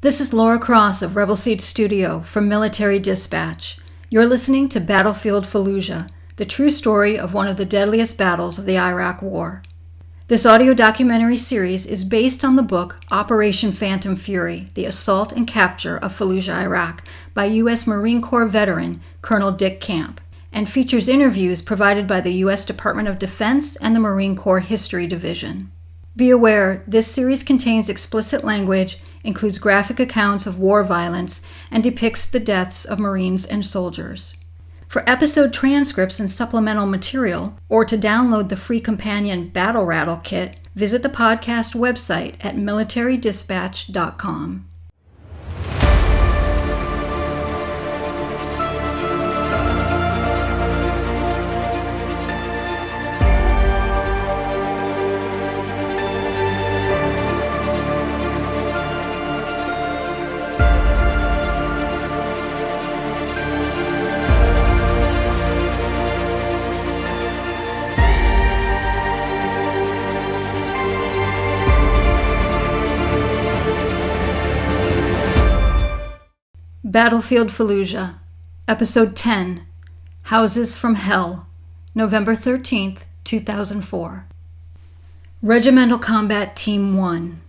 This is Laura Cross of Rebel Seed Studio from Military Dispatch. You're listening to Battlefield Fallujah, the true story of one of the deadliest battles of the Iraq War. This audio documentary series is based on the book Operation Phantom Fury, The Assault and Capture of Fallujah, Iraq, by U.S. Marine Corps veteran Colonel Dick Camp, and features interviews provided by the U.S. Department of Defense and the Marine Corps History Division. Be aware, this series contains explicit language, includes graphic accounts of war violence, and depicts the deaths of Marines and soldiers. For episode transcripts and supplemental material, or to download the free companion Battle Rattle kit, visit the podcast website at militarydispatch.com. Battlefield Fallujah, Episode 10, Houses from Hell, November 13th, 2004. Regimental Combat Team 1.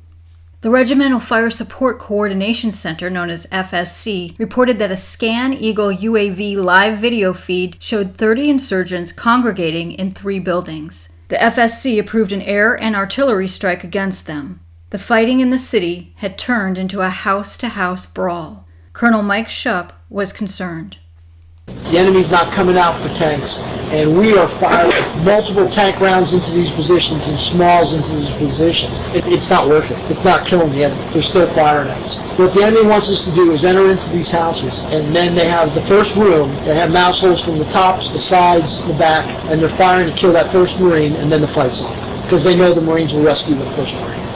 The Regimental Fire Support Coordination Center, known as FSC, reported that a Scan Eagle UAV live video feed showed 30 insurgents congregating in 3 buildings. The FSC approved an air and artillery strike against them. The fighting in the city had turned into a house-to-house brawl. Colonel Mike Shupp was concerned. The enemy's not coming out for tanks, and we are firing multiple tank rounds into these positions and smalls into these positions. It's not working. It's not killing the enemy. They're still firing at us. What the enemy wants us to do is enter into these houses, and then they have the first room. They have mouse holes from the tops, the sides, the back, and they're firing to kill that first Marine, and then the fight's on, because they know the Marines will rescue the first Marine.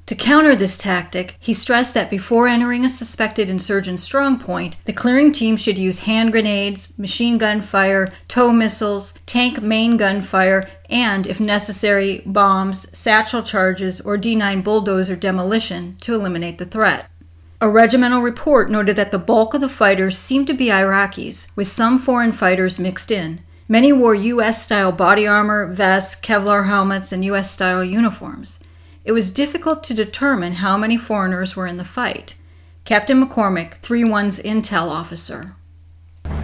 To counter this tactic, he stressed that before entering a suspected insurgent strongpoint, the clearing team should use hand grenades, machine gun fire, tow missiles, tank main gun fire, and, if necessary, bombs, satchel charges, or D9 bulldozer demolition to eliminate the threat. A regimental report noted that the bulk of the fighters seemed to be Iraqis, with some foreign fighters mixed in. Many wore U.S.-style body armor, vests, Kevlar helmets, and U.S.-style uniforms. It was difficult to determine how many foreigners were in the fight. Captain McCormick, 3-1's intel officer.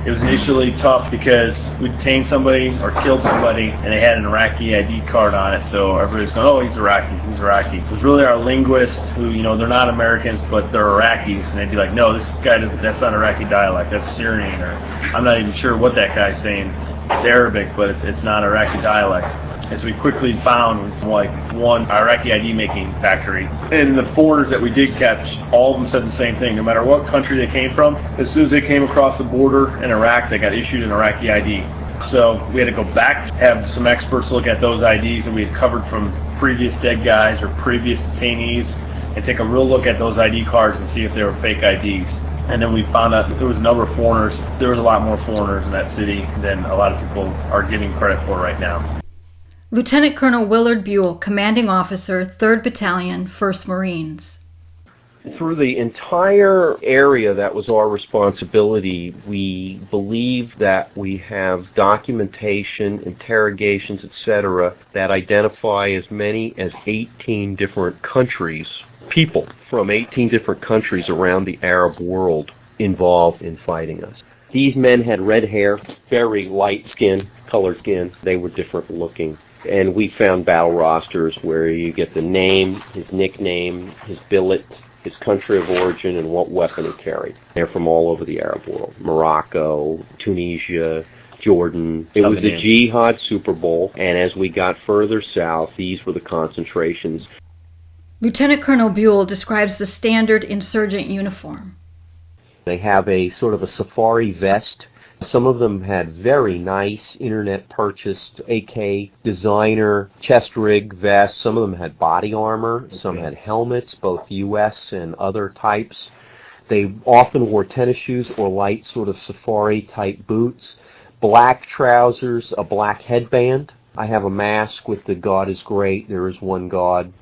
It was initially tough because we detained somebody or killed somebody and they had an Iraqi ID card on it, so everybody's going, oh, he's Iraqi, he's Iraqi. It was really our linguists who, they're not Americans, but they're Iraqis, and they'd be like, no, this guy doesn't, that's not Iraqi dialect, that's Syrian, or I'm not even sure what that guy's saying. It's Arabic, but it's not Iraqi dialect. As we quickly found, was like one Iraqi ID making factory. And the foreigners that we did catch, all of them said the same thing. No matter what country they came from, as soon as they came across the border in Iraq, they got issued an Iraqi ID. So we had to go back, have some experts look at those IDs that we had covered from previous dead guys or previous detainees, and take a real look at those ID cards and see if they were fake IDs. And then we found out that there was a number of foreigners. There was a lot more foreigners in that city than a lot of people are giving credit for right now. Lieutenant Colonel Willard Buell, Commanding Officer, 3rd Battalion, 1st Marines. Through the entire area that was our responsibility, we believe that we have documentation, interrogations, etc., that identify as many as 18 different countries, people from 18 different countries around the Arab world involved in fighting us. These men had red hair, very light skin, colored skin. They were different looking. And we found battle rosters where you get the name, his nickname, his billet, his country of origin, and what weapon he carried. They're from all over the Arab world. Morocco, Tunisia, Jordan. It was the Jihad Super Bowl, and as we got further south, these were the concentrations. Lieutenant Colonel Buell describes the standard insurgent uniform. They have a sort of a safari vest. Some of them had very nice internet-purchased AK designer chest rig vests. Some of them had body armor. Some had helmets, both U.S. and other types. They often wore tennis shoes or light sort of safari-type boots. Black trousers, a black headband. I have a mask with the God is Great, there is one God.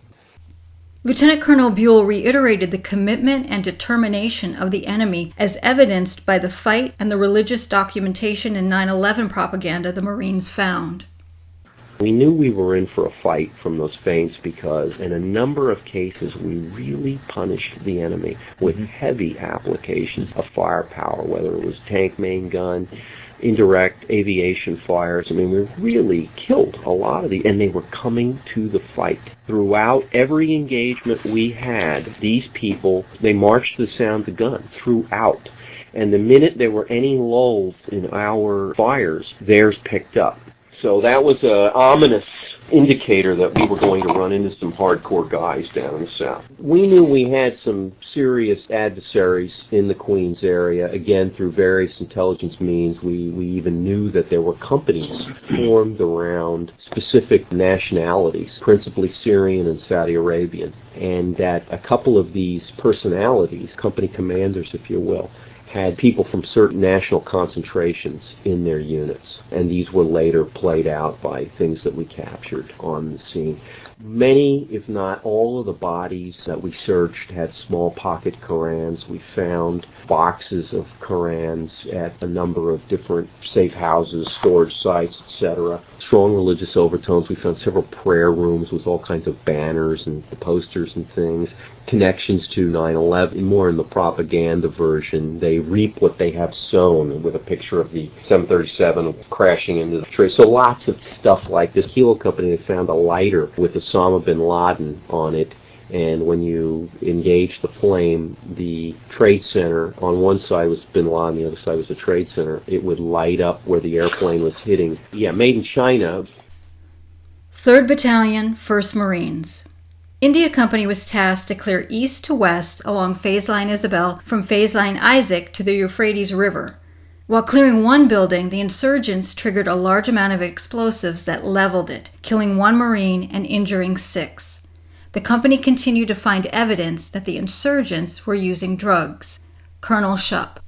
Lieutenant Colonel Buell reiterated the commitment and determination of the enemy as evidenced by the fight and the religious documentation and 9/11 propaganda the Marines found. We knew we were in for a fight from those feints because in a number of cases we really punished the enemy with heavy applications of firepower, whether it was tank main gun, indirect aviation fires. I mean, we really killed a lot of and they were coming to the fight. Throughout every engagement we had, these people, they marched to the sound of guns throughout. And the minute there were any lulls in our fires, theirs picked up. So that was an ominous indicator that we were going to run into some hardcore guys down in the south. We knew we had some serious adversaries in the Queens area, again through various intelligence means. We even knew that there were companies formed around specific nationalities, principally Syrian and Saudi Arabian, and that a couple of these personalities, company commanders if you will, had people from certain national concentrations in their units, and these were later played out by things that we captured on the scene. Many, if not all, of the bodies that we searched had small pocket Korans. We found boxes of Korans at a number of different safe houses, storage sites, etc. Strong religious overtones. We found several prayer rooms with all kinds of banners and posters and things. Connections to 9/11, more in the propaganda version. They reap what they have sown, with a picture of the 737 crashing into the tree. So lots of stuff like this. Kilo Company, they found a lighter with Osama bin Laden on it, and when you engage the flame, the trade center, on one side was bin Laden, the other side was the trade center, it would light up where the airplane was hitting. Yeah, made in China. 3rd Battalion, 1st Marines. India Company was tasked to clear east to west along Phase Line Isabel from Phase Line Isaac to the Euphrates River. While clearing one building, the insurgents triggered a large amount of explosives that leveled it, killing 1 Marine and injuring 6. The company continued to find evidence that the insurgents were using drugs. Colonel Shupp.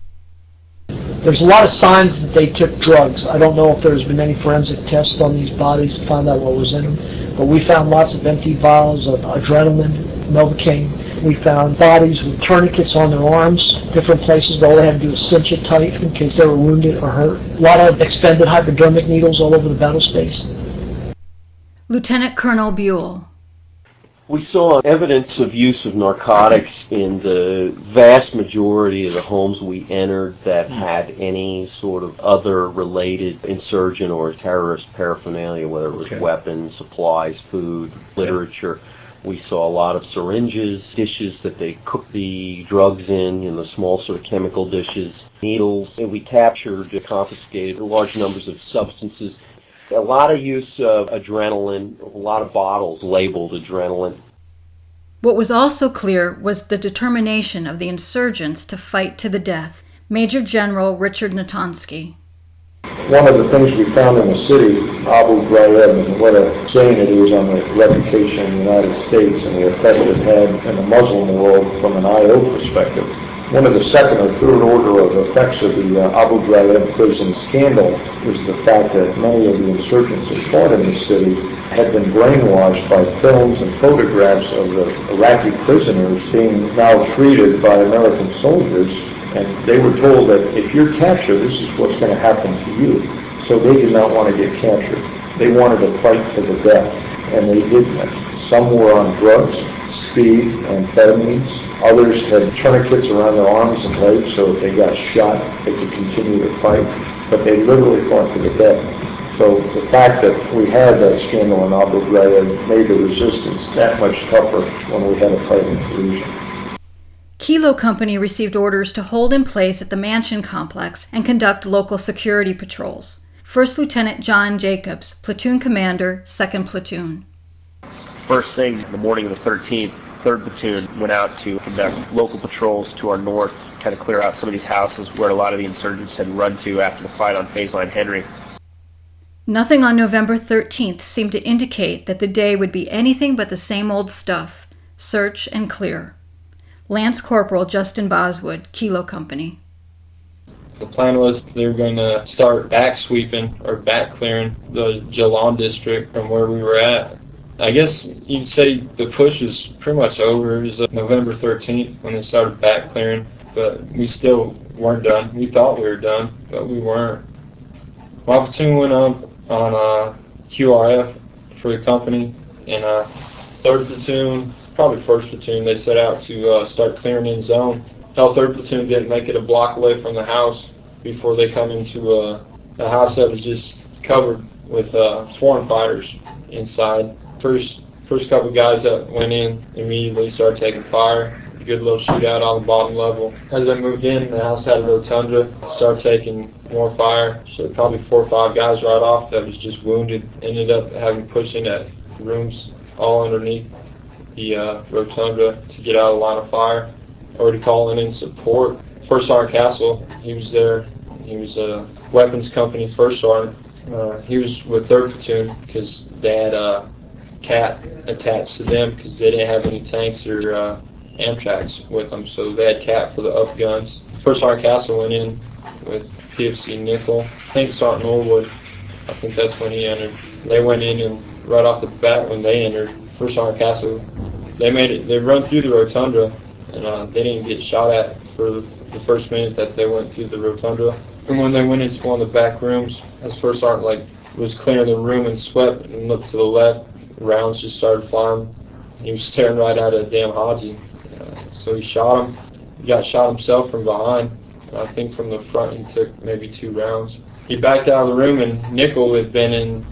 There's a lot of signs that they took drugs. I don't know if there's been any forensic tests on these bodies to find out what was in them, but we found lots of empty vials of adrenaline, Novocaine. We found bodies with tourniquets on their arms, different places. All they had to do was cinch it tight in case they were wounded or hurt. A lot of expended hypodermic needles all over the battle space. Lieutenant Colonel Buell. We saw evidence of use of narcotics in the vast majority of the homes we entered that had any sort of other related insurgent or terrorist paraphernalia, whether it was weapons, supplies, food, literature. We saw a lot of syringes, dishes that they cooked the drugs in, the small sort of chemical dishes, needles. And we captured and confiscated large numbers of substances. A lot of use of adrenaline, a lot of bottles labeled adrenaline. What was also clear was the determination of the insurgents to fight to the death. Major General Richard Natonsky. One of the things we found in the city, Abu Ghraib, and what a strain it is on the reputation of the United States and the effect it had in the Muslim world from an IO perspective. One of the second or third order of effects of the Abu Ghraib prison scandal was the fact that many of the insurgents that fought in the city had been brainwashed by films and photographs of the Iraqi prisoners being maltreated by American soldiers, and they were told that if you're captured, this is what's going to happen to you. So they did not want to get captured. They wanted to fight to the death, and they did that. Some were on drugs, speed, amphetamines. Others had tourniquets around their arms and legs, so if they got shot, they could continue to fight. But they literally fought to the death. So the fact that we had that scandal in Abu Ghraib made the resistance that much tougher when we had a fight in Fallujah. Kilo Company received orders to hold in place at the Mansion Complex and conduct local security patrols. 1st Lieutenant John Jacobs, Platoon Commander, 2nd Platoon. First thing, the morning of the 13th, 3rd Platoon went out to conduct local patrols to our north, kind of clear out some of these houses where a lot of the insurgents had run to after the fight on Phase Line Henry. Nothing on November 13th seemed to indicate that the day would be anything but the same old stuff. Search and clear. Lance Corporal Justin Boswood, Kilo Company. The plan was they were going to start back sweeping or back clearing the Jalan district from where we were at. I guess you'd say the push was pretty much over. It was November 13th when they started back clearing, but we still weren't done. We thought we were done, but we weren't. My platoon went up on QRF for the company, and 3rd platoon, probably 1st platoon, they set out to start clearing in zone. Our 3rd platoon didn't make it a block away from the house before they come into a house that was just covered with foreign fighters inside. First couple guys that went in immediately started taking fire. A good little shootout on the bottom level. As they moved in, the house had a rotunda. Started taking more fire. So probably 4 or 5 guys right off that was just wounded. Ended up having pushed in at rooms all underneath the rotunda to get out of the line of fire. Already calling in support. First Sergeant Castle, he was there. He was a weapons company first sergeant. He was with 3rd platoon because they had a CAT attached to them because they didn't have any tanks or Amtraks with them, so they had CAT for the up guns. First Sergeant Castle went in with PFC Nickel. I think Sergeant Norwood, I think that's when he entered. They went in and right off the bat when they entered, First Sergeant Castle, they made it. They run through the rotunda and they didn't get shot at for the first minute that they went through the rotunda. And when they went into one of the back rooms, as First Sergeant was clearing the room and swept and looked to the left, rounds just started flying. He was staring right at a damn Haji. So he shot him. He got shot himself from behind. I think from the front he took maybe 2 rounds. He backed out of the room, and Nickel had been in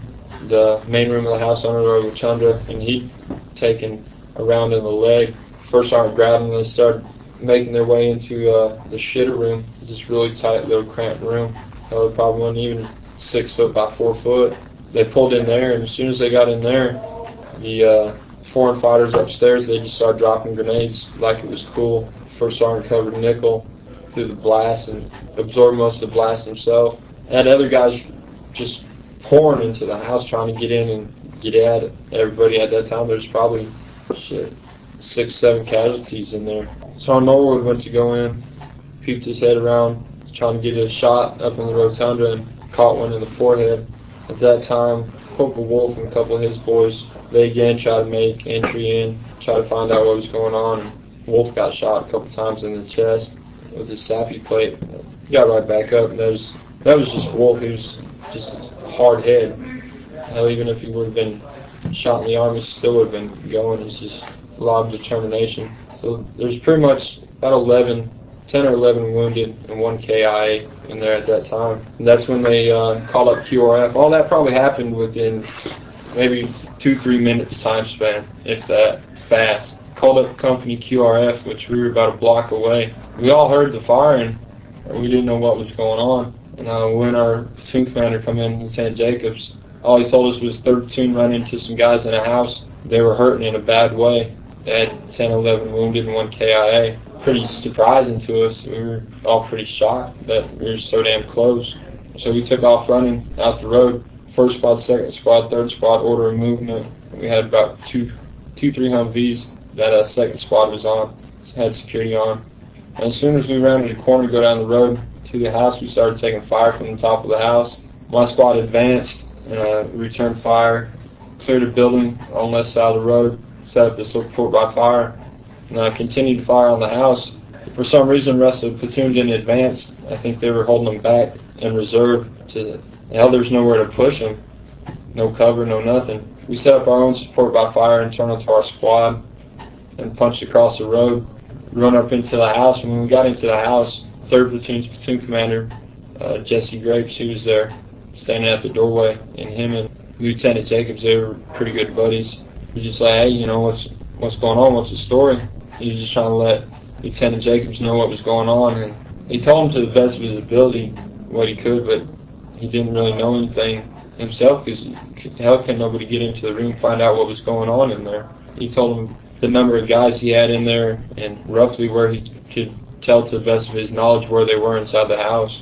the main room of the house under the rotunda, and he'd taken a round in the leg. First Sergeant grabbed him, and they started making their way into the shitter room. This really tight little cramped room. They probably wasn't even 6 foot by 4 foot. They pulled in there, and as soon as they got in there, the foreign fighters upstairs, they just started dropping grenades like it was cool. First Sergeant covered Nickel through the blast and absorbed most of the blast himself. Had other guys just pouring into the house trying to get in and get at it. Everybody at that time, there's probably 6, 7 casualties in there. So Norwood went to go in, peeped his head around, trying to get a shot up in the rotunda and caught one in the forehead. At that time, Corporal Wolf and a couple of his boys, they again tried to make entry in, try to find out what was going on. And Wolf got shot a couple times in the chest with his SAPI plate. He got right back up, and that was just Wolf. He was just a hard head. Hell, even if he would have been shot in the army, he still would have been going. It's just a lot of determination. So there's pretty much about 10 or 11 wounded and 1 KIA in there at that time. And that's when they called up QRF. All that probably happened within maybe 2-3 minutes time span, if that fast. Called up company QRF, which we were about a block away. We all heard the firing, and we didn't know what was going on. And when our platoon commander come in, Lieutenant Jacobs, all he told us was 3rd platoon ran into some guys in a house. They were hurting in a bad way. They had 10, 11 wounded and 1 KIA. Pretty surprising to us. We were all pretty shocked that we were so damn close. So we took off running out the road. 1st squad, 2nd squad, 3rd squad, order of movement. We had about 3 Humvees that 2nd squad was on, had security on. And as soon as we rounded the corner to go down the road to the house, we started taking fire from the top of the house. My squad advanced and returned fire, cleared a building on the left side of the road, set up this little support by fire, and continued to fire on the house. For some reason, the rest of the platoon didn't advance. I think they were holding them back in reserve. Hell, there's nowhere to push them. No cover, no nothing. We set up our own support by fire internal to our squad and punched across the road, run up into the house. And when we got into the house, 3rd platoon's platoon commander, Jesse Grapes, he was there standing at the doorway, and him and Lieutenant Jacobs, they were pretty good buddies. He was just like, hey, what's going on? What's the story? He was just trying to let Lieutenant Jacobs know what was going on, and he told him to the best of his ability what he could, but he didn't really know anything himself because how can nobody get into the room and find out what was going on in there? He told him the number of guys he had in there and roughly where he could tell to the best of his knowledge where they were inside the house.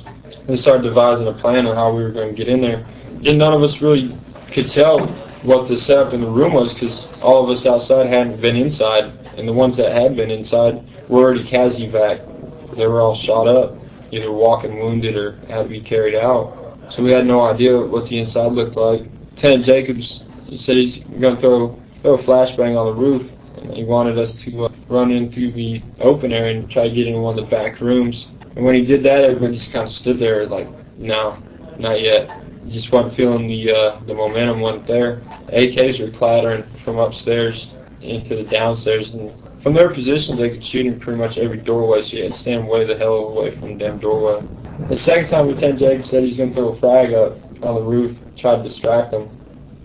They started devising a plan on how we were going to get in there. And none of us really could tell what the setup in the room was because all of us outside hadn't been inside, and the ones that had been inside were already CASEVAC. They were all shot up, either walking wounded or had to be carried out. So we had no idea what the inside looked like. Lieutenant Jacobs, he said he's going to throw throw a flashbang on the roof, and he wanted us to run in through the open area and try to get into one of the back rooms. And when he did that, everybody just kind of stood there like, no, not yet. Just wasn't feeling the momentum wasn't there. AKs were clattering from upstairs into the downstairs, and from their positions they could shoot in pretty much every doorway, so you had to stand way the hell away from the damn doorway. The second time Lieutenant Jacobs said he's going to throw a frag up on the roof, try to distract them.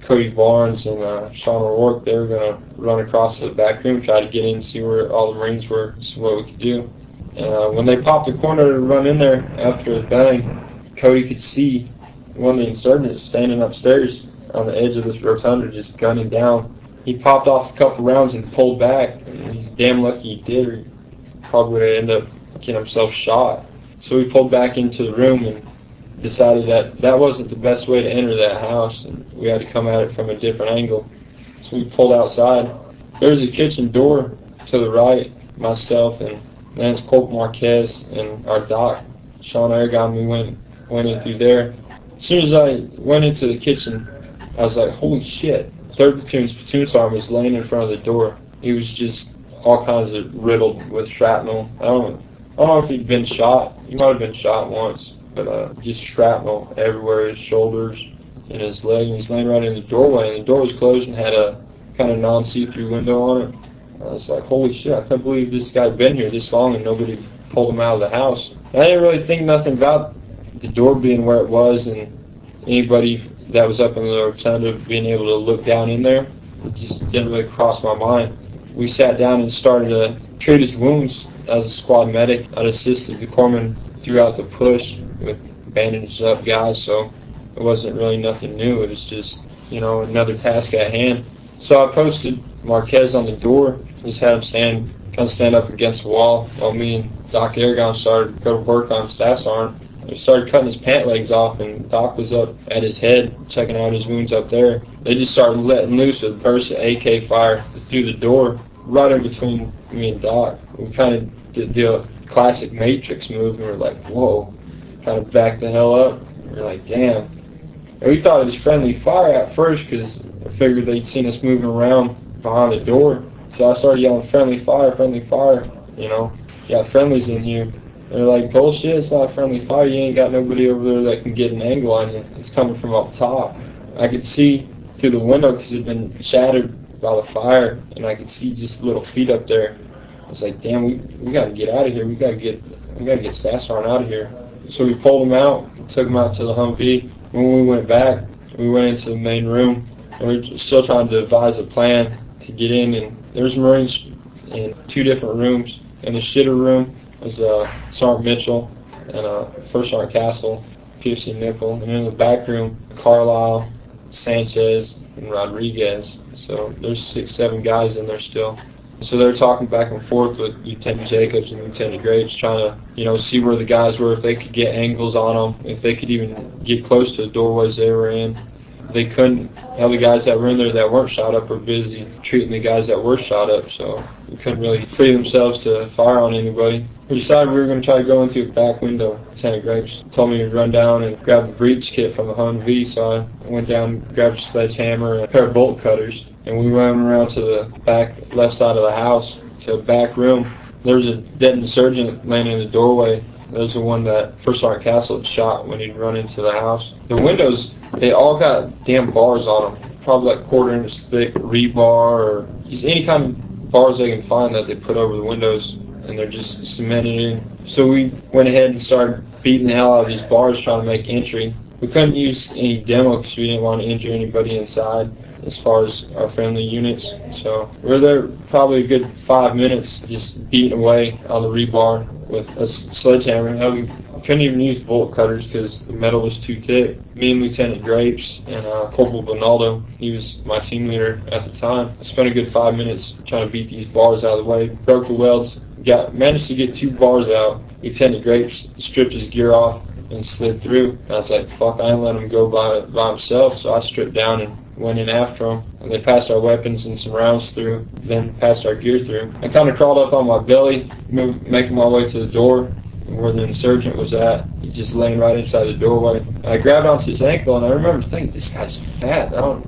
Cody Barnes and Sean O'Rourke, they were going to run across the back room, try to get in and see where all the Marines were, see what we could do. And when they popped the corner to run in there after the bang, Cody could see one of the insurgents standing upstairs on the edge of this rotunda just gunning down. He popped off a couple rounds and pulled back, and he's damn lucky he did, or he probably would have ended up getting himself shot. So we pulled back into the room and decided that that wasn't the best way to enter that house, and we had to come at it from a different angle. So we pulled outside. There was a kitchen door to the right, myself and Lance Corporal Marquez and our doc, Sean Aragon, we went in through there. As soon as I went into the kitchen, I was like, holy shit. 3rd Platoon's platoon sergeant was laying in front of the door. He was just all kinds of riddled with shrapnel. I don't know if he'd been shot. He might have been shot once, but just shrapnel everywhere, his shoulders and his leg. And he's laying right in the doorway, and the door was closed and had a kind of non-see-through window on it. I was like, holy shit, I can't believe this guy had been here this long and nobody pulled him out of the house. And I didn't really think nothing about the door being where it was and anybody that was up in the rotunda being able to look down in there. It just didn't really cross my mind. We sat down and started to treat his wounds. As a squad medic, I'd assisted the corpsman throughout the push with bandaged up guys, so it wasn't really nothing new. It was just, another task at hand. So I posted Marquez on the door, just had him stand up against the wall while me and Doc Aragon started to go to work on Staff Sergeant. We started cutting his pant legs off, and Doc was up at his head, checking out his wounds up there. They just started letting loose with a burst of AK fire through the door, right in between me and Doc. We kind of did the classic Matrix move, and we're like, whoa, kind of backed the hell up. We're like, damn. And we thought it was friendly fire at first, because I figured they'd seen us moving around behind the door. So I started yelling, friendly fire, friendlies in here. They're like, bullshit, it's not friendly fire. You ain't got nobody over there that can get an angle on you. It's coming from up top. I could see through the window because it had been shattered by the fire, and I could see just little feet up there. I was like, damn, we got to get out of here. We got to get Staff Sergeant out of here. So we pulled him out, took him out to the Humvee. When we went back, we went into the main room, and we were still trying to devise a plan to get in. And there was Marines in 2 different rooms. In the shitter room was Sergeant Mitchell and First Sergeant Castle, PFC Nickel, and in the back room, Carlisle, Sanchez, and Rodriguez. So there's 6-7 guys in there still. So they're talking back and forth with Lieutenant Jacobs and Lieutenant Graves, trying to, see where the guys were, if they could get angles on them, if they could even get close to the doorways they were in. They couldn't. All the guys that were in there that weren't shot up were busy treating the guys that were shot up, so we couldn't really free themselves to fire on anybody. We decided we were going to try to go into a back window. Lieutenant Graves told me to run down and grab the breach kit from the Humvee, so I went down, grabbed a sledgehammer and a pair of bolt cutters, and we went around to the back left side of the house to a back room. There was a dead insurgent laying in the doorway. That was the one that First Sergeant Castle had shot when he'd run into the house. The windows, they all got damn bars on them, probably like 1/4 inch thick rebar or just any kind of bars they can find that they put over the windows, and they're just cemented in. So we went ahead and started beating the hell out of these bars trying to make entry. We couldn't use any demo because we didn't want to injure anybody inside as far as our friendly units. So we were there probably a good 5 minutes just beating away on the rebar with a sledgehammer. We couldn't even use bolt cutters because the metal was too thick. Me and Lieutenant Grapes and Corporal Bonaldo, he was my team leader at the time. I spent a good 5 minutes trying to beat these bars out of the way, broke the welds, managed to get 2 bars out. Lieutenant Grapes stripped his gear off and slid through. And I was like, fuck, I ain't letting him go by himself, so I stripped down and went in after them, and they passed our weapons and some rounds through, then passed our gear through. I kind of crawled up on my belly, making my way to the door where the insurgent was at. He's just laying right inside the doorway. And I grabbed onto his ankle, and I remember thinking, this guy's fat. I don't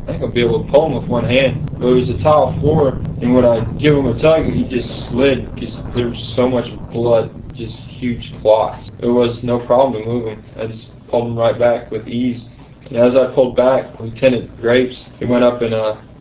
think I'll be able to pull him with one hand. But it was a tile floor, and when I give him a tug, he just slid because there was so much blood, just huge clots. It was no problem to move him. I just pulled him right back with ease. And as I pulled back, Lieutenant Grapes, he went up and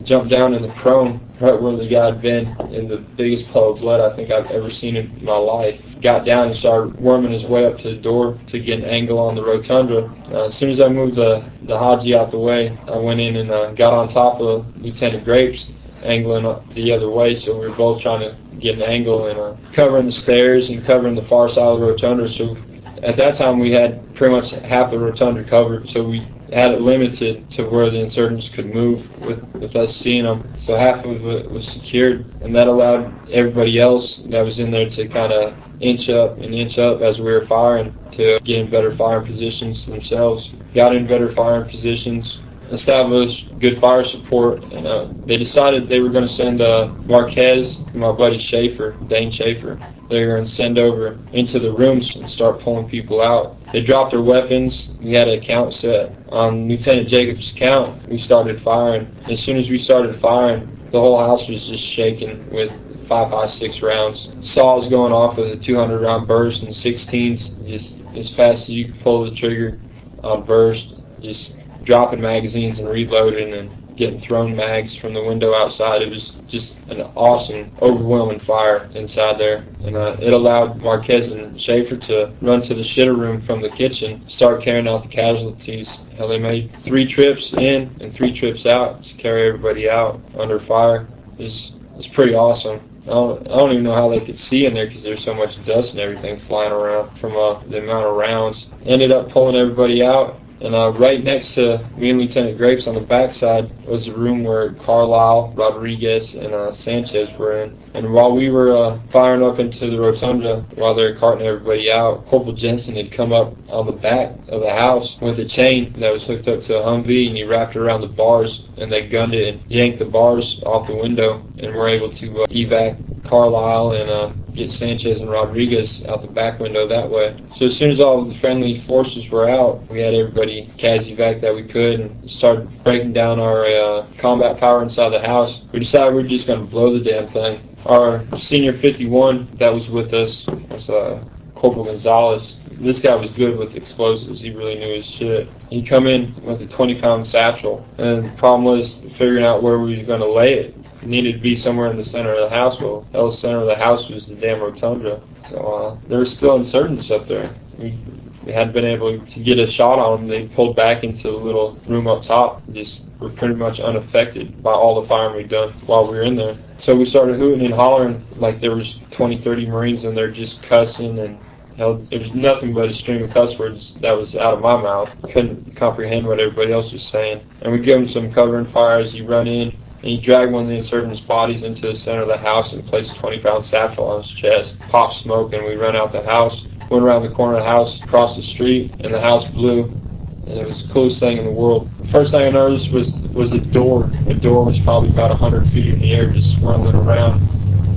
jumped down in the prone, right where the guy had been, in the biggest puddle of blood I think I've ever seen in my life. Got down and started worming his way up to the door to get an angle on the rotunda. As soon as I moved the Haji out the way, I went in and got on top of Lieutenant Grapes, angling the other way, so we were both trying to get an angle and covering the stairs and covering the far side of the rotunda. So at that time we had pretty much half the rotunda covered, so we had it limited to where the insurgents could move with us seeing them. So half of it was secured, and that allowed everybody else that was in there to kind of inch up as we were firing to get in better firing positions themselves. Got in better firing positions, established good fire support, and they decided they were going to send Marquez and my buddy Dane Schaefer. They were going to send over into the rooms and start pulling people out. They dropped their weapons. We had a count set. On Lieutenant Jacobs' count, we started firing. As soon as we started firing, the whole house was just shaking with 5.56 rounds. Saws going off with a 200-round burst and 16s, just as fast as you could pull the trigger on burst, just dropping magazines and reloading and getting thrown mags from the window outside. It was just an awesome, overwhelming fire inside there. And it allowed Marquez and Schaefer to run to the shitter room from the kitchen, start carrying out the casualties. How they made 3 trips in and 3 trips out to carry everybody out under fire. It's pretty awesome. I don't even know how they could see in there because there's so much dust and everything flying around from the amount of rounds. Ended up pulling everybody out. And right next to me and Lieutenant Grapes on the backside was a room where Carlisle, Rodriguez, and Sanchez were in. And while we were firing up into the rotunda, while they were carting everybody out, Corporal Jensen had come up on the back of the house with a chain that was hooked up to a Humvee, and he wrapped it around the bars, and they gunned it and yanked the bars off the window, and were able to evac Carlisle and get Sanchez and Rodriguez out the back window that way. So as soon as all of the friendly forces were out, we had everybody CAS-evac that we could and started breaking down our combat power inside the house. We decided we were just going to blow the damn thing. Our senior 51 that was with us was Corporal Gonzalez. This guy was good with explosives. He really knew his shit. He come in with a 20-pound satchel, and the problem was figuring out where we were going to lay it. It needed to be somewhere in the center of the house. Well, the center of the house was the damn rotunda. So there were still insurgents up there. We hadn't been able to get a shot on them. They pulled back into the little room up top. Just were pretty much unaffected by all the firing we'd done while we were in there. So we started hooting and hollering like there was 20, 30 Marines in there just cussing, and there was nothing but a stream of cuss words that was out of my mouth. I couldn't comprehend what everybody else was saying. And we give them some cover and fire as you run in, and you drag one of the insurgents' bodies into the center of the house and place a 20-pound satchel on his chest. Pop smoke, and we run out the house. Went around the corner of the house, across the street, and the house blew. And it was the coolest thing in the world. The first thing I noticed was a door. The door was probably about 100 feet in the air, just swirling around.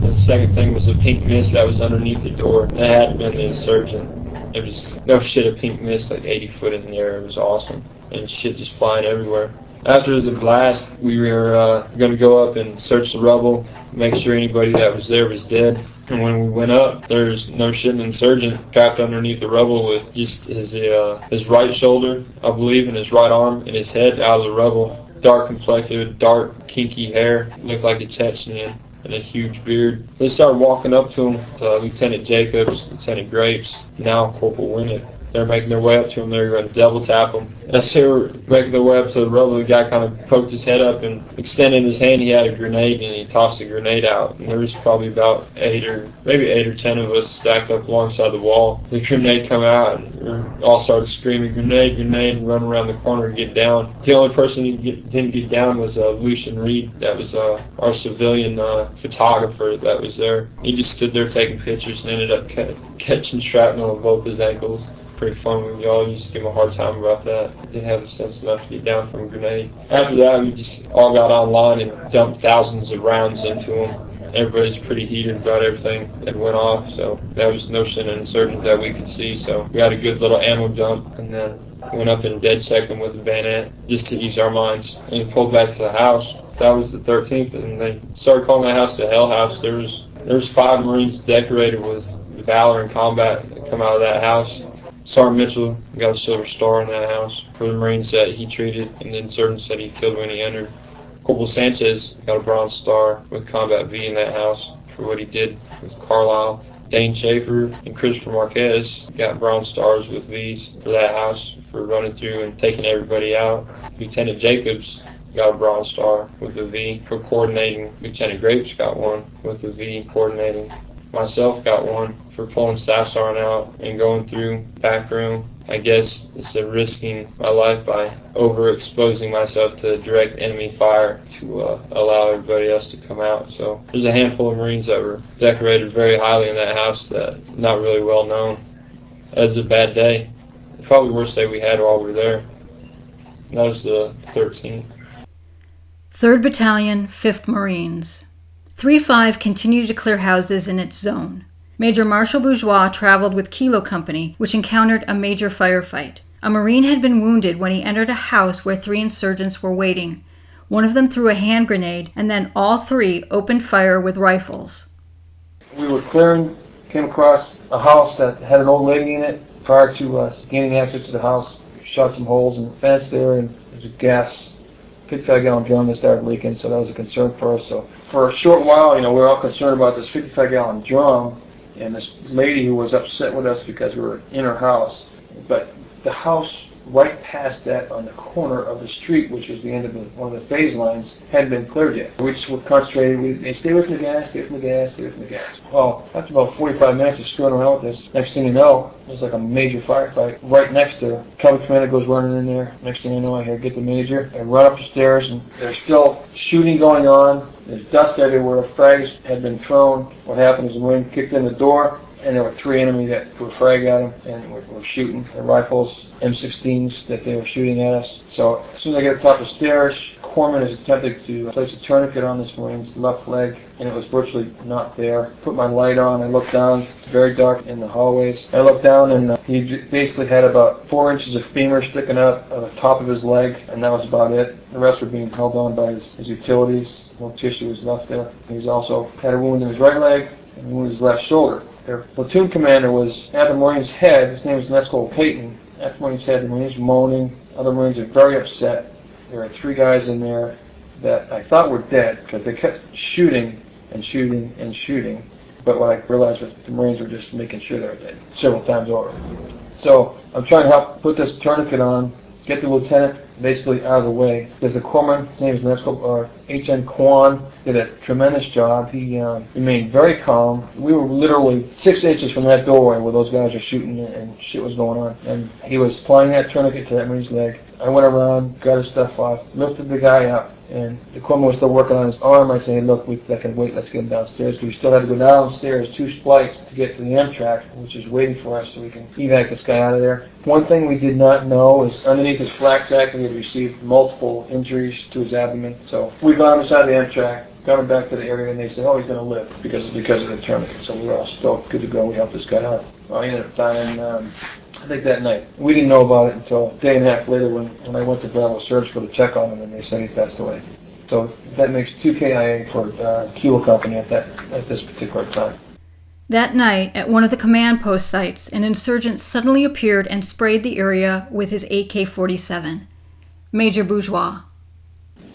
And the second thing was a pink mist that was underneath the door. That hadn't been the insurgent. It was no shit, a pink mist like 80 foot in the air. It was awesome. And shit just flying everywhere. After the blast, we were going to go up and search the rubble, make sure anybody that was there was dead. And when we went up, there's no shit, an insurgent trapped underneath the rubble with just his right shoulder, I believe, and his right arm and his head out of the rubble. Dark complected, dark, kinky hair, looked like a Chechen, and a huge beard. They started walking up to him, Lieutenant Jacobs, Lieutenant Grapes, now Corporal Winnett. They're making their way up to him. They were going to double tap him. As they were making their way up to the rubble, the guy kind of poked his head up and extended his hand. He had a grenade, and he tossed the grenade out. And there was probably about 8 or 10 of us stacked up alongside the wall. The grenade come out, and we all started screaming, "Grenade, grenade," and run around the corner and get down. The only person who didn't get down was Lucian Reed. That was our civilian photographer that was there. He just stood there taking pictures and ended up catching shrapnel on both his ankles. Pretty fun. We all used to give him a hard time about that. Didn't have the sense enough to get down from a grenade. After that, we just all got online and dumped thousands of rounds into him. everybody's pretty heated about everything that went off, so there was no insurgent that we could see, so we had a good little ammo dump, and then went up and dead checked them with a bayonet just to ease our minds, and pulled back to the house. That was the 13th, and they started calling that house the Hell House. There was 5 Marines decorated with valor and combat that come out of that house. Sergeant Mitchell got a Silver Star in that house for the Marines that he treated and the insurgents that he killed when he entered. Corporal Sanchez got a Bronze Star with Combat V in that house for what he did with Carlisle. Dane Schaefer and Christopher Marquez got Bronze Stars with V's for that house for running through and taking everybody out. Lieutenant Jacobs got a Bronze Star with a V for coordinating. Lieutenant Grapes got one with a V coordinating. Myself got one for pulling staff sergeant out and going through back room. I guess it's risking my life by overexposing myself to direct enemy fire to allow everybody else to come out. So there's a handful of Marines that were decorated very highly in that house that not really well known. That was a bad day. Probably the worst day we had while we were there. And that was the 13th. 3rd Battalion, 5th Marines. 3-5 continued to clear houses in its zone. Major Marshal Bourgeois traveled with Kilo Company, which encountered a major firefight. A Marine had been wounded when he entered a house where 3 insurgents were waiting. One of them threw a hand grenade, and then all 3 opened fire with rifles. We were clearing, came across a house that had an old lady in it. Prior to us gaining access to the house, we shot some holes in the fence there, and there's a gas 55-gallon drum that started leaking, so that was a concern for us. So for a short while, we were all concerned about this 55-gallon drum and this lady who was upset with us because we were in her house. But the house right past that on the corner of the street, which was the end of one of the phase lines, hadn't been cleared yet. We just were concentrated. They stay away from the gas, stay away from the gas, stay away from the gas. Well, after about 45 minutes of screwing around with this, next thing you know, there's like a major firefight right next to her. Cavalry commander goes running in there. Next thing I know, I hear, "Get the major." I run up the stairs, and there's still shooting going on. There's dust everywhere. Frags had been thrown. What happened is the Marine kicked in the door, and there were 3 enemy that threw a frag at him and were shooting. Their rifles, M16s that they were shooting at us. So as soon as I get up top of the stairs, Corpsman is attempting to place a tourniquet on this Marine's left leg, and it was virtually not there. Put my light on, I looked down, it's very dark in the hallways. I looked down, and he basically had about 4 inches of femur sticking out of the top of his leg, and that was about it. The rest were being held on by his utilities. No tissue was left there. He's also had a wound in his right leg and a wound in his left shoulder. Their platoon commander was at the Marine's head. His name was Nesco Payton. At the Marine's head, the Marines were moaning. Other Marines are very upset. There were 3 guys in there that I thought were dead because they kept shooting and shooting and shooting. But what I realized was the Marines were just making sure they were dead several times over. So I'm trying to help put this tourniquet on, get the lieutenant basically out of the way. There's a corpsman, his name is H.N. Kwan, did a tremendous job. He remained very calm. We were literally 6 inches from that doorway where those guys were shooting and shit was going on. And he was applying that tourniquet to that Marine's leg. I went around, got his stuff off, lifted the guy up, and the corpsman was still working on his arm. I said, "Hey, look, I can wait, let's get him downstairs." Because we still had to go downstairs 2 flights to get to the Amtrak, which is waiting for us so we can evac this guy out of there. One thing we did not know is underneath his flak jacket, he had received multiple injuries to his abdomen. So we got him inside the Amtrak, got him back to the area, and they said, "Oh, he's going to live because of the tourniquet." So we were all still good to go. We helped this guy out. Well, he ended up dying, I think that night. We didn't know about it until a day and a half later when I went to Bravo Surgical to check on him, and they said he passed away. So that makes 2 KIA for Kilo Company at this particular time. That night, at one of the command post sites, an insurgent suddenly appeared and sprayed the area with his AK-47. Major Bourgeois.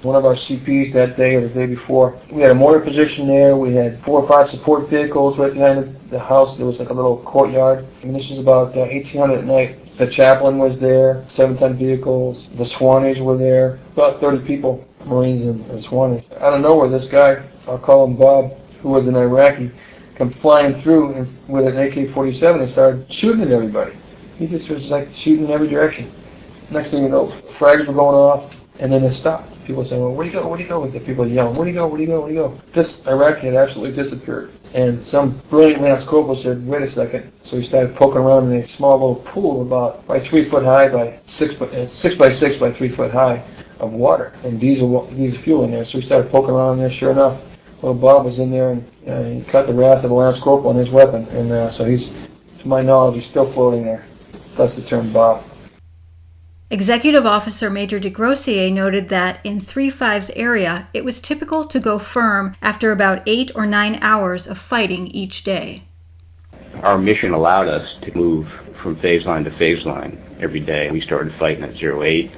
One of our CPs that day or the day before, we had a mortar position there. We had 4 or 5 support vehicles right behind the house. There was like a little courtyard. I mean, this was about 1800 at night. The chaplain was there, 7-ton vehicles. The Swannies were there, about 30 people, Marines and Swannies. Out of nowhere, this guy, I'll call him Bob, who was an Iraqi, come flying through with an AK-47 and started shooting at everybody. He just was like shooting in every direction. Next thing you know, frags were going off, and then it stopped. People saying, "Well, where'd he go? Where'd he go?" The people yelling, "Where'd he go? Where'd he go? Where'd he go?" This Iraqi had absolutely disappeared. And some brilliant Lance Corporal said, "Wait a second." So he started poking around in a small little pool about 3 foot high by 6 by 6 by 3 foot high of water and diesel fuel in there. So we started poking around in there. Sure enough, Well, Bob was in there, and he cut the wrath of the Lance Corporal on his weapon, and so he's, to my knowledge, he's still floating there. That's the term Bob. Executive Officer Major de Grossier noted that in 3-5's area, it was typical to go firm after about 8 or 9 hours of fighting each day. Our mission allowed us to move from phase line to phase line every day. We started fighting at 08,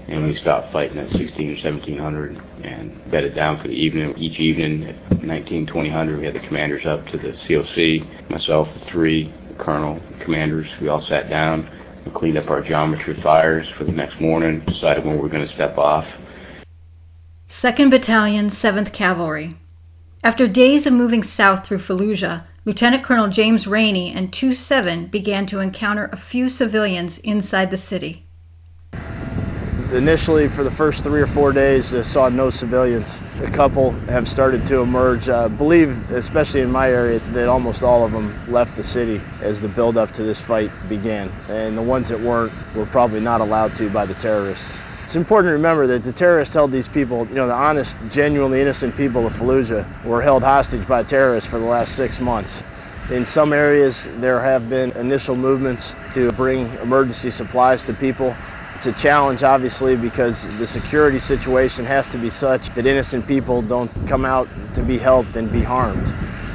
and we stopped fighting at 16 or 1700 and bedded down for the evening. Each evening at 19, 2000, we had the commanders up to the COC, myself, the 3, the colonel, the commanders. We all sat down. We cleaned up our geometry fires for the next morning, decided when we were going to step off. 2nd Battalion, 7th Cavalry. After days of moving south through Fallujah, Lieutenant Colonel James Rainey and 2-7 began to encounter a few civilians inside the city. Initially, for the first 3 or 4 days, I saw no civilians. A couple have started to emerge. I believe, especially in my area, that almost all of them left the city as the build-up to this fight began. And the ones that weren't were probably not allowed to by the terrorists. It's important to remember that the terrorists held these people, the honest, genuinely innocent people of Fallujah were held hostage by terrorists for the last 6 months. In some areas, there have been initial movements to bring emergency supplies to people. It's a challenge, obviously, because the security situation has to be such that innocent people don't come out to be helped and be harmed.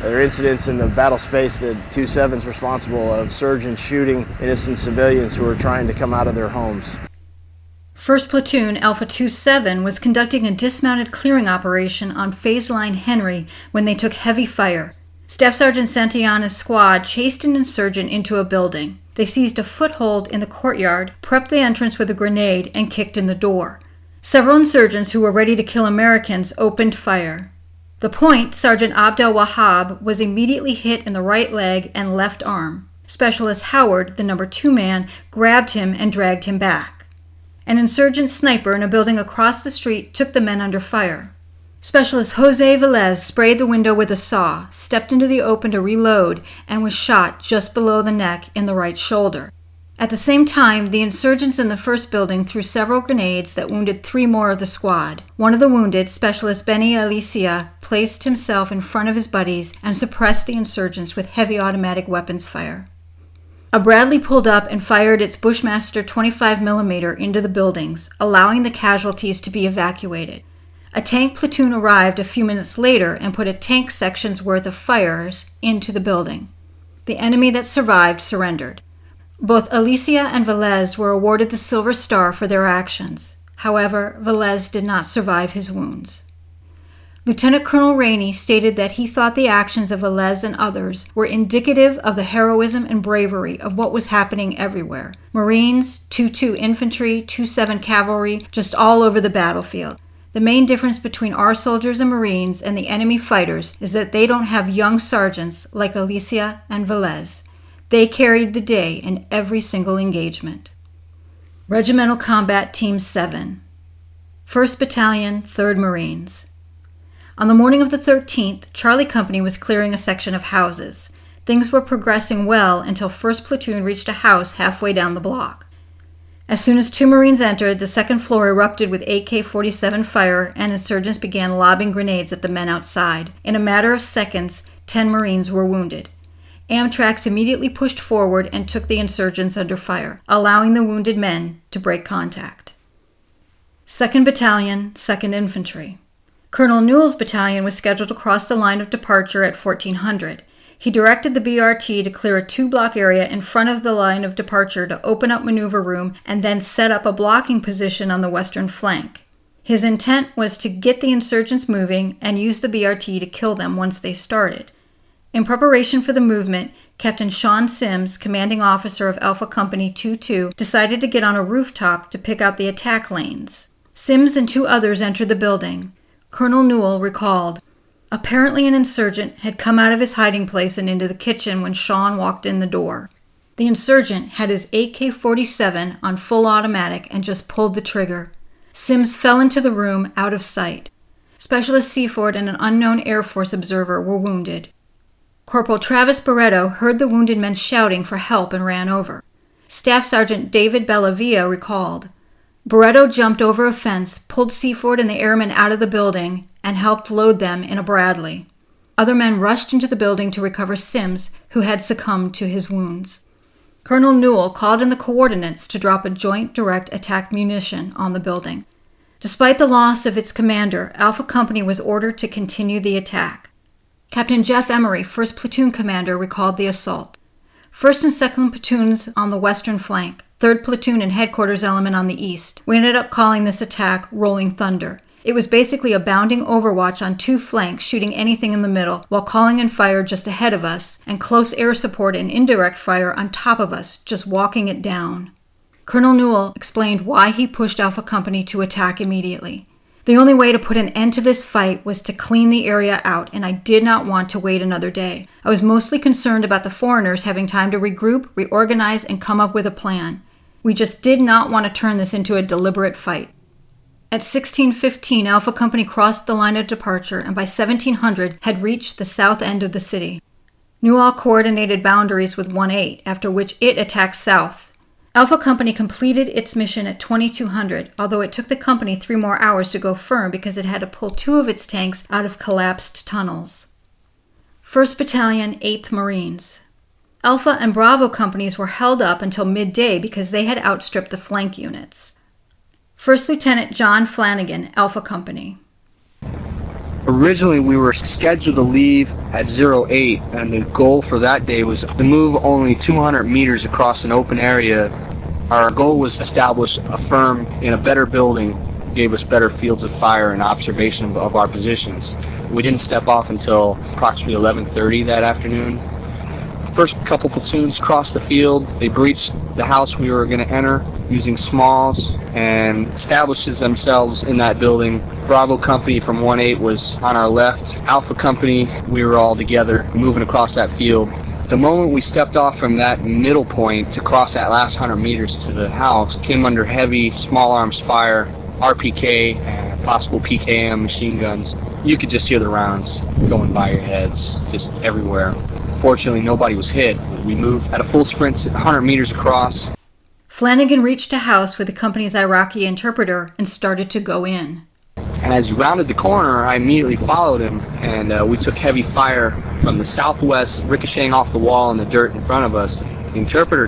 There are incidents in the battle space that 2-7 is responsible of insurgents shooting innocent civilians who are trying to come out of their homes. 1st Platoon Alpha 2-7 was conducting a dismounted clearing operation on phase line Henry when they took heavy fire. Staff Sergeant Santillana's squad chased an insurgent into a building. They seized a foothold in the courtyard, prepped the entrance with a grenade, and kicked in the door. Several insurgents who were ready to kill Americans opened fire. The point, Sergeant Abdel Wahab, was immediately hit in the right leg and left arm. Specialist Howard, the number 2 man, grabbed him and dragged him back. An insurgent sniper in a building across the street took the men under fire. Specialist Jose Velez sprayed the window with a saw, stepped into the open to reload, and was shot just below the neck in the right shoulder. At the same time, the insurgents in the first building threw several grenades that wounded 3 more of the squad. One of the wounded, Specialist Benny Alicia, placed himself in front of his buddies and suppressed the insurgents with heavy automatic weapons fire. A Bradley pulled up and fired its Bushmaster 25mm into the buildings, allowing the casualties to be evacuated. A tank platoon arrived a few minutes later and put a tank section's worth of fires into the building. The enemy that survived surrendered. Both Alicia and Velez were awarded the Silver Star for their actions. However, Velez did not survive his wounds. Lieutenant Colonel Rainey stated that he thought the actions of Velez and others were indicative of the heroism and bravery of what was happening everywhere. Marines, 2-2 Infantry, 2-7 Cavalry, just all over the battlefield. The main difference between our soldiers and Marines and the enemy fighters is that they don't have young sergeants like Alicia and Velez. They carried the day in every single engagement. Regimental Combat Team 7. 1st Battalion, 3rd Marines. On the morning of the 13th, Charlie Company was clearing a section of houses. Things were progressing well until 1st Platoon reached a house halfway down the block. As soon as 2 Marines entered, the second floor erupted with AK-47 fire, and insurgents began lobbing grenades at the men outside. In a matter of seconds, 10 Marines were wounded. Amtracs immediately pushed forward and took the insurgents under fire, allowing the wounded men to break contact. 2nd Battalion, 2nd Infantry. Colonel Newell's battalion was scheduled to cross the line of departure at 1400. He directed the BRT to clear a 2-block area in front of the line of departure to open up maneuver room and then set up a blocking position on the western flank. His intent was to get the insurgents moving and use the BRT to kill them once they started. In preparation for the movement, Captain Sean Sims, commanding officer of Alpha Company 2-2, decided to get on a rooftop to pick out the attack lanes. Sims and 2 others entered the building. Colonel Newell recalled, "Apparently an insurgent had come out of his hiding place and into the kitchen when Sean walked in the door. The insurgent had his AK-47 on full automatic and just pulled the trigger. Sims fell into the room out of sight. Specialist Seaford and an unknown Air Force observer were wounded. Corporal Travis Barreto heard the wounded men shouting for help and ran over. Staff Sergeant David Bellavia recalled, Barreto jumped over a fence, pulled Seaford and the airmen out of the building, and helped load them in a Bradley. Other men rushed into the building to recover Sims, who had succumbed to his wounds. Colonel Newell called in the coordinates to drop a joint direct attack munition on the building. Despite the loss of its commander, Alpha Company was ordered to continue the attack. Captain Jeff Emery, 1st Platoon Commander, recalled the assault. 1st and 2nd Platoons on the western flank, 3rd Platoon and headquarters element on the east. We ended up calling this attack Rolling Thunder. It was basically a bounding overwatch on 2 flanks, shooting anything in the middle, while calling in fire just ahead of us, and close air support and indirect fire on top of us, just walking it down. Colonel Newell explained why he pushed Alpha Company to attack immediately. The only way to put an end to this fight was to clean the area out, and I did not want to wait another day. I was mostly concerned about the foreigners having time to regroup, reorganize, and come up with a plan. We just did not want to turn this into a deliberate fight. At 16:15, Alpha Company crossed the line of departure and by 1700 had reached the south end of the city. Newell coordinated boundaries with 1-8, after which it attacked south. Alpha Company completed its mission at 2200, although it took the company 3 more hours to go firm because it had to pull 2 of its tanks out of collapsed tunnels. 1st Battalion, 8th Marines. Alpha and Bravo companies were held up until midday because they had outstripped the flank units. 1st Lieutenant John Flanagan, Alpha Company. Originally, we were scheduled to leave at 08, and the goal for that day was to move only 200 meters across an open area. Our goal was to establish a firm in a better building, gave us better fields of fire and observation of our positions. We didn't step off until approximately 11:30 that afternoon. First couple platoons crossed the field. They breached the house we were going to enter using smalls and establishes themselves in that building. Bravo Company from 1-8 was on our left. Alpha Company, we were all together moving across that field. The moment we stepped off from that middle point to cross that last 100 meters to the house, came under heavy small arms fire, RPK, and possible PKM machine guns. You could just hear the rounds going by your heads, just everywhere. Fortunately, nobody was hit. We moved at a full sprint 100 meters across. Flanagan reached a house with the company's Iraqi interpreter and started to go in. And as he rounded the corner, I immediately followed him, and we took heavy fire from the southwest, ricocheting off the wall in the dirt in front of us. The interpreter,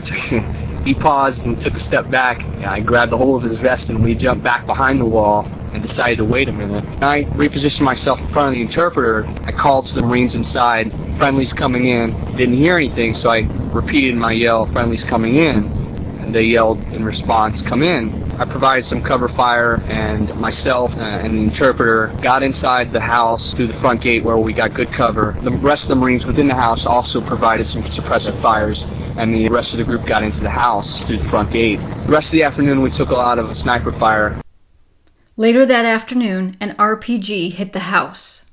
he paused and took a step back. I grabbed a hold of his vest, and we jumped back behind the wall and decided to wait a minute. I repositioned myself in front of the interpreter. I called to the Marines inside, friendlies coming in. Didn't hear anything, so I repeated my yell, friendlies coming in. And they yelled in response, come in. I provided some cover fire, and myself and the interpreter got inside the house through the front gate where we got good cover. The rest of the Marines within the house also provided some suppressive fires, and the rest of the group got into the house through the front gate. The rest of the afternoon we took a lot of sniper fire. Later that afternoon, an RPG hit the house.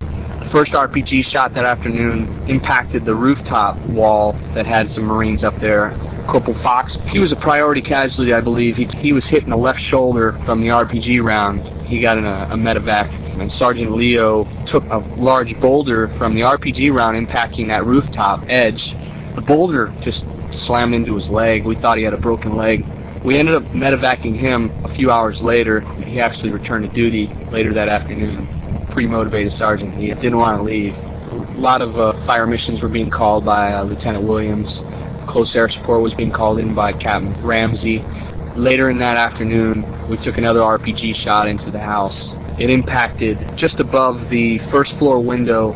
The first RPG shot that afternoon impacted the rooftop wall that had some Marines up there. Corporal Fox, he was a priority casualty, I believe. He was hit in the left shoulder from the RPG round. He got in a medevac. And Sergeant Leo took a large boulder from the RPG round impacting that rooftop edge. The boulder just slammed into his leg. We thought he had a broken leg. We ended up medevacing him a few hours later. He actually returned to duty later that afternoon. Pretty motivated sergeant. He didn't want to leave. A lot of fire missions were being called by Lieutenant Williams. Close air support was being called in by Captain Ramsey. Later in that afternoon, we took another RPG shot into the house. It impacted just above the first floor window.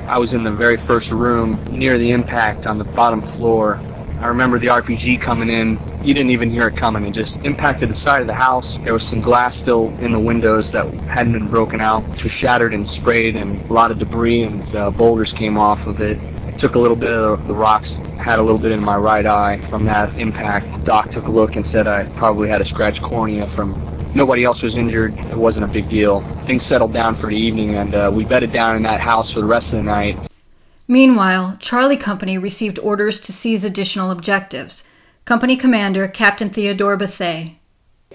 I was in the very first room near the impact on the bottom floor. I remember the RPG coming in. You didn't even hear it coming. It just impacted the side of the house. There was some glass still in the windows that hadn't been broken out. It was shattered and sprayed, and a lot of debris and boulders came off of it. I took a little bit of the rocks, had a little bit in my right eye from that impact. Doc took a look and said I probably had a scratched cornea from... Nobody else was injured. It wasn't a big deal. Things settled down for the evening, and we bedded down in that house for the rest of the night. Meanwhile, Charlie Company received orders to seize additional objectives. Company Commander Captain Theodore Bethea.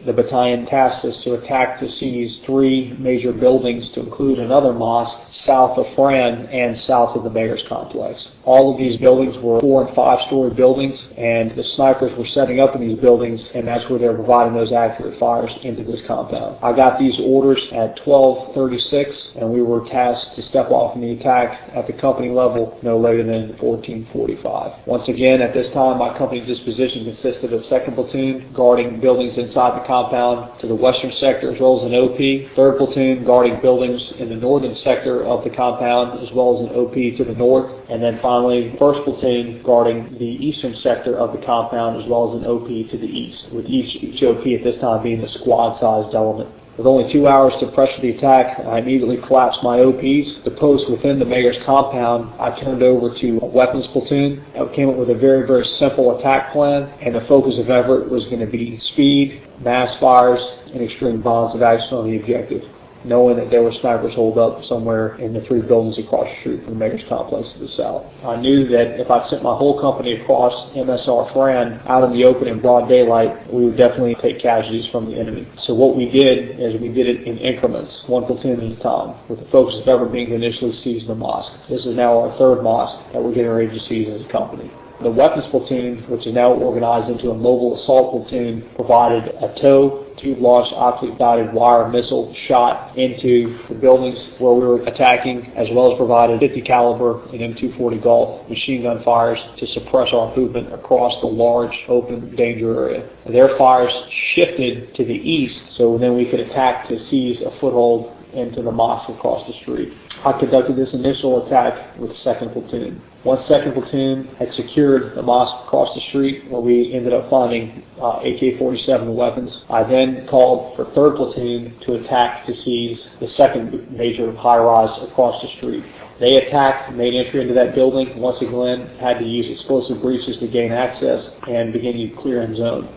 The battalion tasked us to attack to seize 3 major buildings, to include another mosque south of Fran and south of the mayor's complex. All of these buildings were 4- and 5-story buildings, and the snipers were setting up in these buildings, and that's where they were providing those accurate fires into this compound. I got these orders at 12:36, and we were tasked to step off in the attack at the company level no later than 14:45. Once again, at this time, my company's disposition consisted of 2nd Platoon guarding buildings inside the compound to the western sector as well as an OP, 3rd Platoon guarding buildings in the northern sector of the compound as well as an OP to the north, and then finally 1st Platoon guarding the eastern sector of the compound as well as an OP to the east, with each OP at this time being a squad-sized element. With only 2 hours to pressure the attack, I immediately collapsed my OPs. The post within the mayor's compound, I turned over to a weapons platoon. I came up with a very, very simple attack plan, and the focus of effort was going to be speed, mass fires, and extreme violence of action on the objective, knowing that there were snipers holed up somewhere in the 3 buildings across the street from the mayor's complex to the south. I knew that if I sent my whole company across MSR Fran out in the open in broad daylight, we would definitely take casualties from the enemy. So what we did is we did it in increments, 1 platoon at a time, with the focus of effort being to initially seize the mosque. This is now our 3rd mosque that we're getting ready to seize as a company. The weapons platoon, which is now organized into a mobile assault platoon, provided a tow, tube-launched optic-guided wire missile shot into the buildings where we were attacking, as well as provided 50 caliber and M240 Golf machine gun fires to suppress our movement across the large open danger area. Their fires shifted to the east, so then we could attack to seize a foothold into the mosque across the street. I conducted this initial attack with 2nd Platoon. Once 2nd Platoon had secured the mosque across the street, where we ended up finding AK-47 weapons, I then called for 3rd Platoon to attack to seize the 2nd major high-rise across the street. They attacked, made entry into that building, once again had to use explosive breaches to gain access and begin to clear in zone.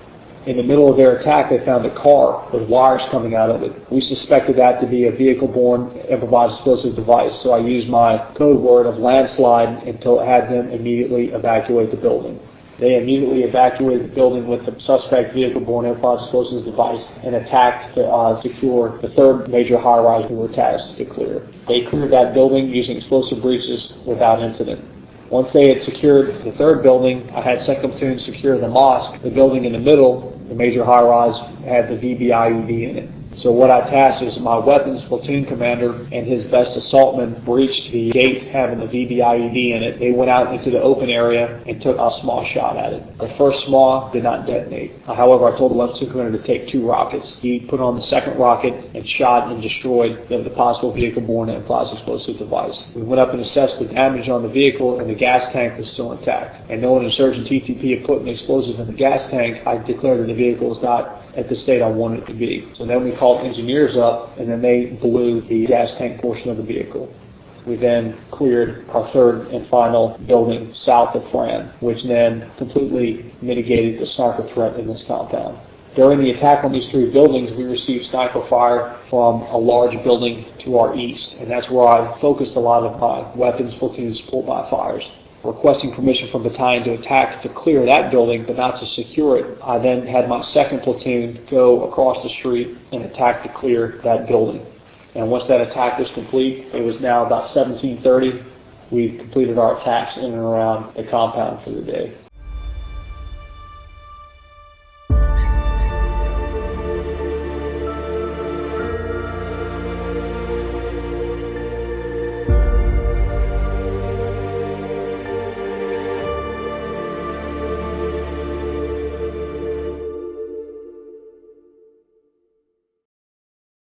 In the middle of their attack, they found a car with wires coming out of it. We suspected that to be a vehicle-borne improvised explosive device, so I used my code word of landslide until it had them immediately evacuate the building. They immediately evacuated the building with the suspect vehicle-borne improvised explosive device and attacked to secure the 3rd major high-rise we were tasked to clear. They cleared that building using explosive breaches without incident. Once they had secured the 3rd building, I had 2nd Platoon secure the mosque. The building in the middle, the major high-rise, had the VBIED in it. So what I tasked is my weapons platoon commander and his best assaultman breached the gate having the VBIED in it. They went out into the open area and took a small shot at it. The first small did not detonate. However, I told the weapons commander to take 2 rockets. He put on the 2nd rocket and shot and destroyed the possible vehicle-borne improvised explosive device. We went up and assessed the damage on the vehicle, and the gas tank was still intact. And knowing insurgent TTP had put an explosive in the gas tank, I declared that the vehicle was not at the state I wanted it to be. So then we called engineers up, and then they blew the gas tank portion of the vehicle. We then cleared our 3rd and final building south of Fran, which then completely mitigated the sniper threat in this compound. During the attack on these 3 buildings, we received sniper fire from a large building to our east, and that's where I focused a lot of my weapons platoon support-by fires. Requesting permission from battalion to attack to clear that building, but not to secure it. I then had my 2nd Platoon go across the street and attack to clear that building. And once that attack was complete, it was now about 17:30. We completed our attacks in and around the compound for the day.